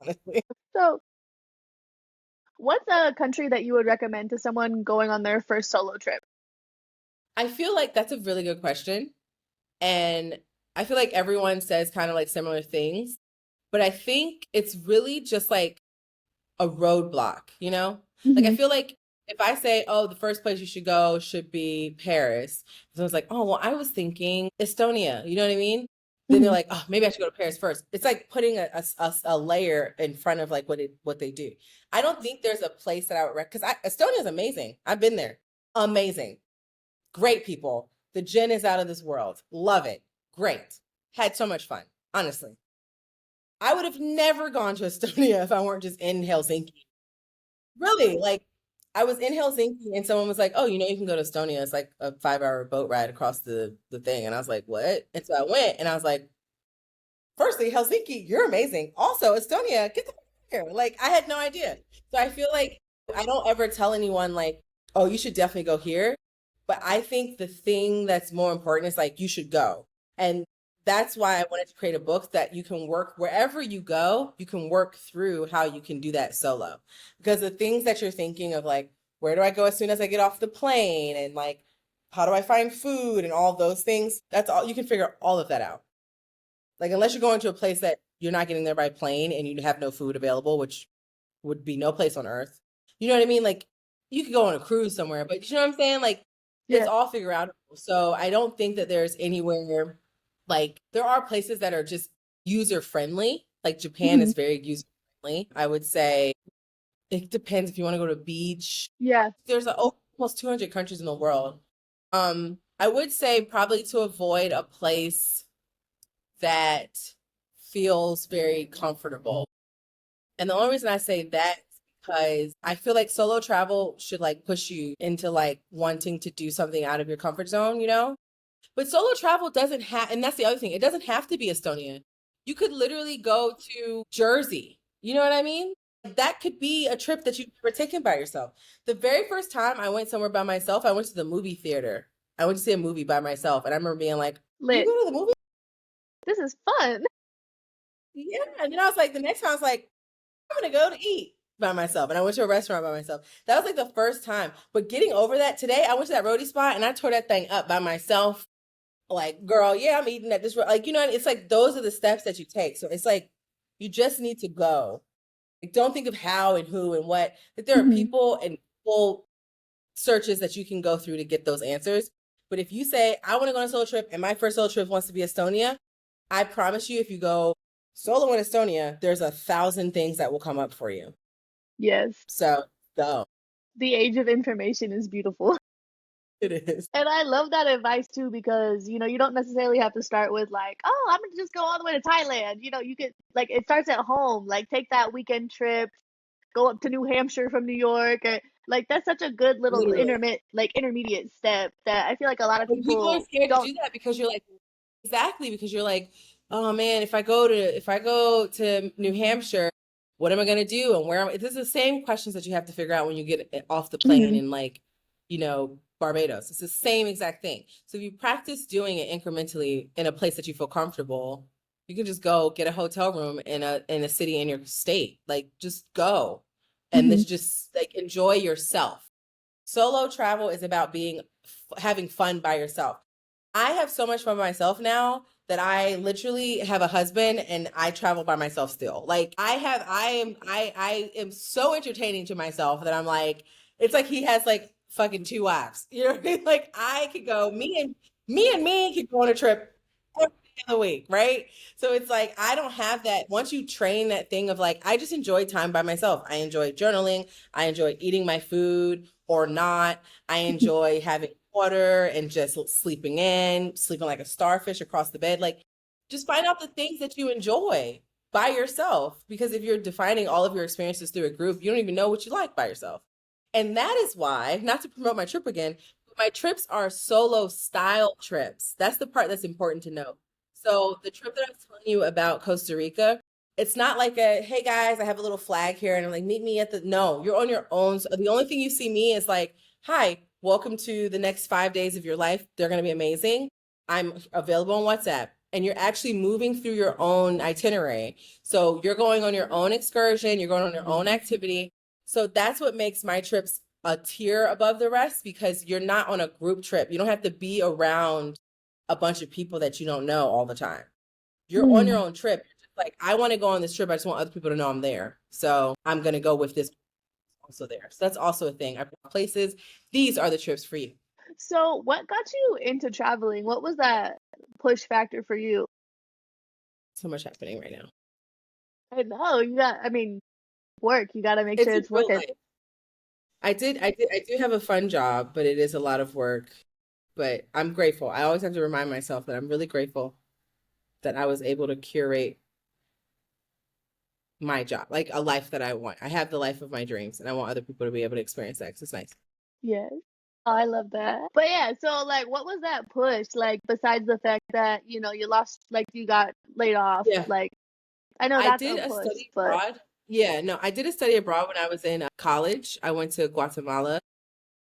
honestly. So, what's a country that you would recommend to someone going on their first solo trip? I feel like that's a really good question. And I feel like everyone says kind of like similar things, but I think it's really just like a roadblock, you know? Like I Hmm. feel like if I say, oh, the first place you should go should be Paris, so it's like, oh, well, I was thinking Estonia, you know what I mean? Then they're Hmm. like, oh, maybe I should go to Paris first. It's like putting a layer in front of like what they do. I don't think there's a place that I would recommend because Estonia is amazing. I've been there. Amazing. Great people. The gin is out of this world. Love it. Great. Had so much fun, honestly. I would have never gone to Estonia if I weren't just in Helsinki. Really, like I was in Helsinki and someone was like, "Oh, you can go to Estonia. It's like a 5 hour boat ride across the thing." And I was like, "What?" And so I went and I was like, "Firstly, Helsinki, you're amazing. Also, Estonia, get the here." Like I had no idea. So I feel like I don't ever tell anyone like, "Oh, you should definitely go here." But I think the thing that's more important is like you should go. And that's why I wanted to create a book that you can work wherever you go, you can work through how you can do that solo. Because the things that you're thinking of like, where do I go as soon as I get off the plane? And like, how do I find food and all those things? That's all you can figure all of that out. Like, unless you're going to a place that you're not getting there by plane and you have no food available, which would be no place on earth. You know what I mean? Like, you could go on a cruise somewhere, but you know what I'm saying? Like, it's Yeah. all figure out. So I don't think that there's anywhere like there are places that are just user friendly. Like Japan Hmm. is very user friendly. I would say it depends if you want to go to beach. Yeah. There's almost 200 countries in the world. I would say probably to avoid a place that feels very comfortable. And the only reason I say that is because I feel like solo travel should like push you into like wanting to do something out of your comfort zone, you know? But solo travel doesn't have, and that's the other thing, it doesn't have to be Estonia. You could literally go to Jersey. You know what I mean? That could be a trip that you've never taken by yourself. The very first time I went somewhere by myself, I went to the movie theater. I went to see a movie by myself. And I remember being like, you Lit. go to the movie? This is fun. Yeah. And then I was like, the next time I was like, I'm gonna go to eat by myself. And I went to a restaurant by myself. That was like the first time. But getting over that today, I went to that roadie spot and I tore that thing up by myself. Like, girl, yeah, I'm eating at this. Like, it's like those are the steps that you take. So it's like you just need to go. Like, don't think of how and who and what. Like, there are Hmm. people and full searches that you can go through to get those answers. But if you say, I want to go on a solo trip and my first solo trip wants to be Estonia, I promise you, if you go solo in Estonia, there's 1,000 things that will come up for you. Yes. So go. The age of information is beautiful. It is. And I love that advice too because you don't necessarily have to start with like, oh, I'm gonna just go all the way to Thailand. You could like it starts at home. Like take that weekend trip, go up to New Hampshire from New York, or like that's such a good little Literally. intermediate step that I feel like a lot of But people are people scared to don't. do that because you're like, exactly, because you're like, oh man, if I go to New Hampshire, what am I gonna do? And where am I? This is the same questions that you have to figure out when you get off the plane Mhm. in like, Barbados. It's the same exact thing. So if you practice doing it incrementally in a place that you feel comfortable, you can just go get a hotel room in a city in your state. Like just go. And Mhm. this just like enjoy yourself. Solo travel is about having fun by yourself. I have so much fun by myself now that I literally have a husband and I travel by myself still. Like I am so entertaining to myself that I'm like, it's like he has like fucking two wives. You know what I mean? Like I could go, me could go on a trip every other week, right? So it's like I don't have that. Once you train that thing of like, I just enjoy time by myself. I enjoy journaling. I enjoy eating my food or not. I enjoy having water and just sleeping like a starfish across the bed. Like, just find out the things that you enjoy by yourself. Because if you're defining all of your experiences through a group, you don't even know what you like by yourself. And that is why, not to promote my trip again, but my trips are solo style trips. That's the part that's important to know. So, the trip that I was telling you about Costa Rica, it's not like hey guys, I have a little flag here and I'm like, meet me at no, you're on your own. So the only thing you see me is like, hi, welcome to the next 5 days of your life. They're going to be amazing. I'm available on WhatsApp. and you're actually moving through your own itinerary. So you're going on your own excursion, you're going on your own activity. So that's what makes my trips a tier above the rest because you're not on a group trip. You don't have to be around a bunch of people that you don't know all the time. You're on your Hmm. own trip. Like, I want to go on this trip. I just want other people to know I'm there. So I'm going to go with this also there. So that's also a thing. I places. These are the trips for you. So, what got you into traveling? What was that push factor for you? So much happening right now. I know you got, I mean, work. You got to make sure It's in it's real working. life. I do have a fun job, but it is a lot of work. But I'm grateful. I always have to remind myself that I'm really grateful that I was able to curate my job, like a life that I want. I have the life of my dreams, and I want other people to be able to experience that 'cause it's nice. Yes. Oh, I love that. But yeah, so like what was that push? Like besides the fact that, you lost like you got laid off, Yeah, like I know I that's did a a push, study but abroad. Yeah, no, I did a study abroad when I was in college. I went to Guatemala.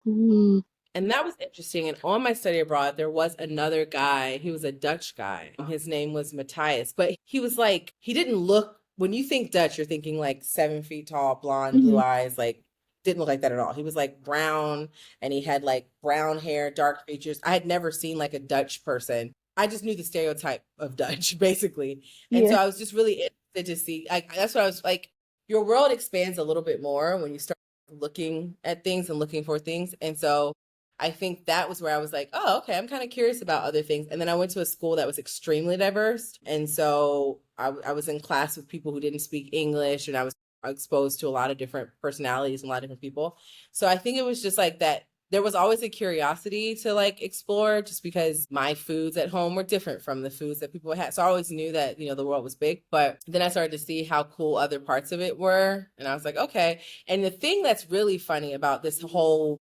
mm, And that was interesting. And on my study abroad, there was another guy. He was a Dutch guy. His name was Matthias. But he was like, he didn't look, when you think Dutch, you're thinking like 7 feet tall, blonde, blue mhm, eyes, like didn't look like that at all. He was like brown and he had like brown hair, dark features. I had never seen like a Dutch person. I just knew the stereotype of Dutch, basically. And so yeah, I was just really interested to see, like, that's what I was like, your world expands a little bit more when you start looking at things and looking for things. And so I think that was where I was like, oh, okay, I'm kind of curious about other things. And then I went to a school that was extremely diverse. And so I was in class with people who didn't speak English, and I was exposed to a lot of different personalities and a lot of different people. So I think it was just like that. There was always a curiosity to like explore just because my foods at home were different from the foods that people had. So I always knew that, the world was big. But then I started to see how cool other parts of it were. And I was like, okay. And the thing that's really funny about this whole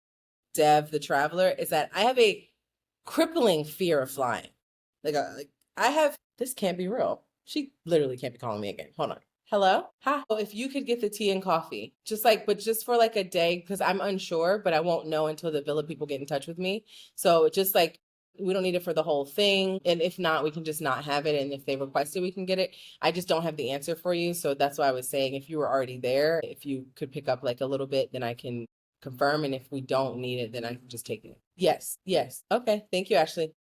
Dev the Traveler is that I have a crippling fear of flying. Like I have, this can't be real. She literally can't be calling me again. Hold on. Hello? Hi. Oh, if you could get the tea and coffee, but just for like a day, because I'm unsure, but I won't know until the villa people get in touch with me. So just like, we don't need it for the whole thing. And if not, we can just not have it. And if they request it, we can get it. I just don't have the answer for you. So that's why I was saying if you were already there, if you could pick up like a little bit, then I can confirm. And if we don't need it, then I can just take it. Yes. Yes. Okay. Thank you, Ashley.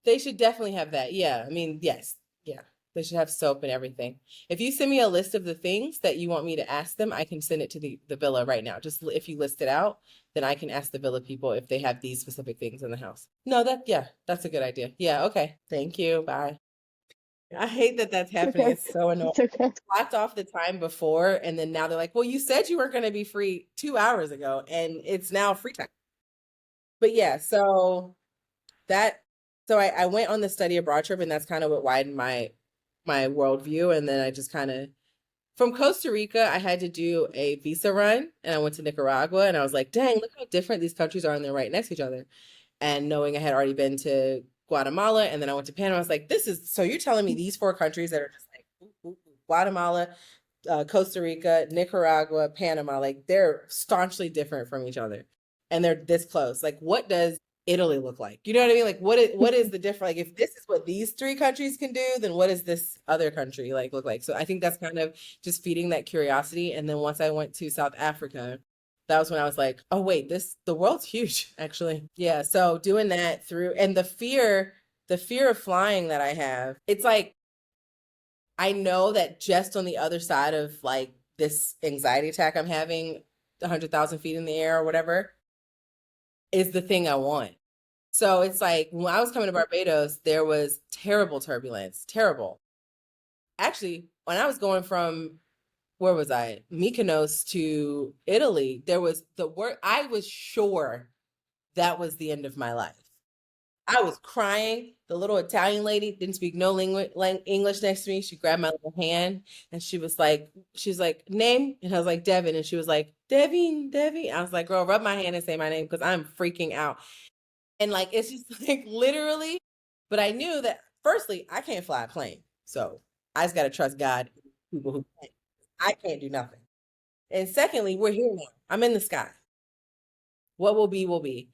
They should definitely have that. Yeah. I mean, yes. Yeah. They should have soap and everything. If you send me a list of the things that you want me to ask them, I can send it to the villa right now. Just if you list it out, then I can ask the villa people if they have these specific things in the house. No, yeah, that's a good idea. Yeah, okay. Thank you. Bye. I hate that that's it's happening. okay. It's so annoying. It's okay. Blocked off the time before, and then now they're like, well, you said you weren't going to be free 2 hours ago, and it's now free time. But yeah, that I went on the study abroad trip, and that's kind of what widened my worldview. And then I just kind of from Costa Rica, I had to do a visa run, and I went to Nicaragua, and I was like, dang, look how different these countries are, and they're right next to each other. And knowing I had already been to Guatemala, and then I went to Panama, I was like, so you're telling me these four countries that are just like Guatemala, Costa Rica, Nicaragua, Panama, like they're staunchly different from each other, and they're this close. Like, what does Italy look like? You know what I mean? Like, what is the difference? Like, if this is what these three countries can do, then what does this other country like look like? So I think that's kind of just feeding that curiosity. And then once I went to South Africa, that was when I was like, oh wait, the world's huge, actually. Yeah. So doing that through and the fear of flying that I have, it's like I know that just on the other side of like this anxiety attack I'm having, 100,000 feet in the air or whatever, is the thing I want. So it's like when I was coming to Barbados, there was terrible turbulence, terrible. Actually, when I was going from where was I? Mykonos to Italy, there was the word I was sure that was the end of my life. I was crying. The little Italian lady didn't speak no English next to me. She grabbed my little hand and she's like, name? And I was like, Devin. And she was like, Devin, Devin. I was like, girl, rub my hand and say my name because I'm freaking out. And like, it's just like literally, but I knew that firstly, I can't fly a plane. So I just got to trust God, people who can. I can't do nothing. And secondly, we're here now. I'm in the sky. What will be, will be.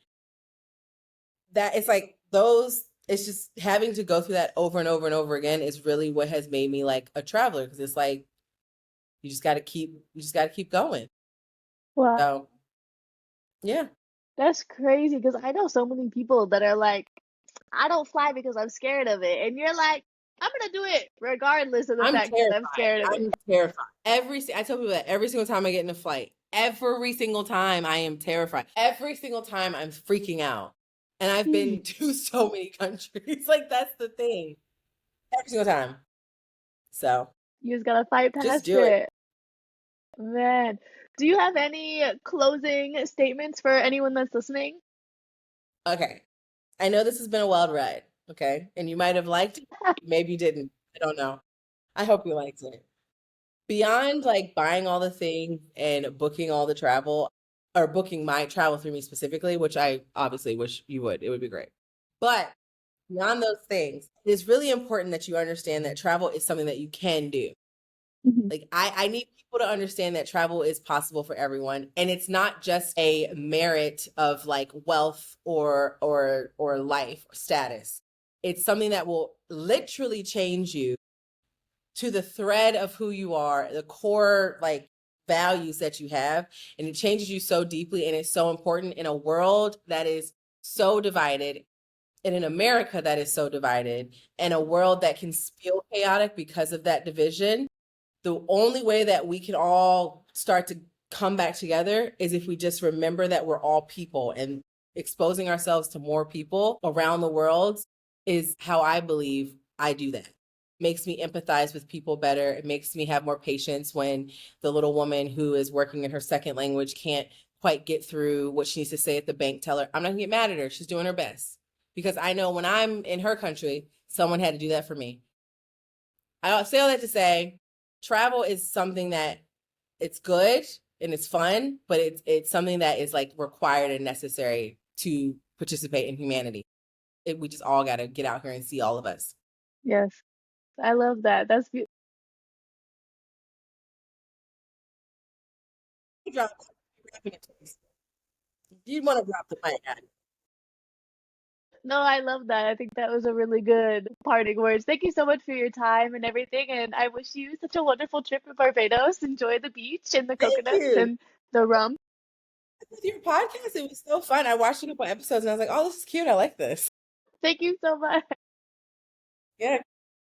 That it's like those it's just having to go through that over and over and over again is really what has made me like a traveler, because it's like you just got to keep going. Wow, So, yeah. that's crazy because I know so many people that are like, I don't fly because I'm scared of it. And you're like, I'm gonna do it regardless of the I'm fact that I'm terrified. scared of it. I'm terrified. I tell people that every single time I get in a flight, every single time I am terrified. Every single time I'm freaking out. And I've been to so many countries. Like that's the thing. Every single time. So You just gotta fight just past do it. it. Man, do you have any closing statements for anyone that's listening? Okay. I know this has been a wild ride. Okay. And you might have liked it. Maybe you didn't. I don't know. I hope you liked it. Beyond like buying all the things and booking all the travel, or booking my travel through me specifically, which I obviously wish you would, it would be great. But beyond those things, it's really important that you understand that travel is something that you can do. Mhm. Like I need people to understand that travel is possible for everyone. And it's not just a merit of like wealth or life or status. It's something that will literally change you to the thread of who you are, the core like values that you have, and it changes you so deeply, and it's so important in a world that is so divided, and in America that is so divided, and a world that can feel chaotic because of that division. The only way that we can all start to come back together is if we just remember that we're all people, and exposing ourselves to more people around the world is how I believe I do that. Makes me empathize with people better. It makes me have more patience when the little woman who is working in her second language can't quite get through what she needs to say at the bank teller. I'm not gonna get mad at her. She's doing her best. Because I know when I'm in her country, someone had to do that for me. I say all that to say travel is something that it's good and it's fun, but it's something that is like required and necessary to participate in humanity. We just all got to get out here and see all of us. Yes, I love that. That's You drop, you want to drop the mic at it. no, I love that. I think that was a really good parting words. Thank you so much for your time and everything, and I wish you such a wonderful trip in Barbados. Enjoy the beach and the Thank coconuts you. and the rum. With your podcast, it was so fun. I watched a couple episodes and I was like, oh, this is cute. I like this. Thank you so much. Yeah.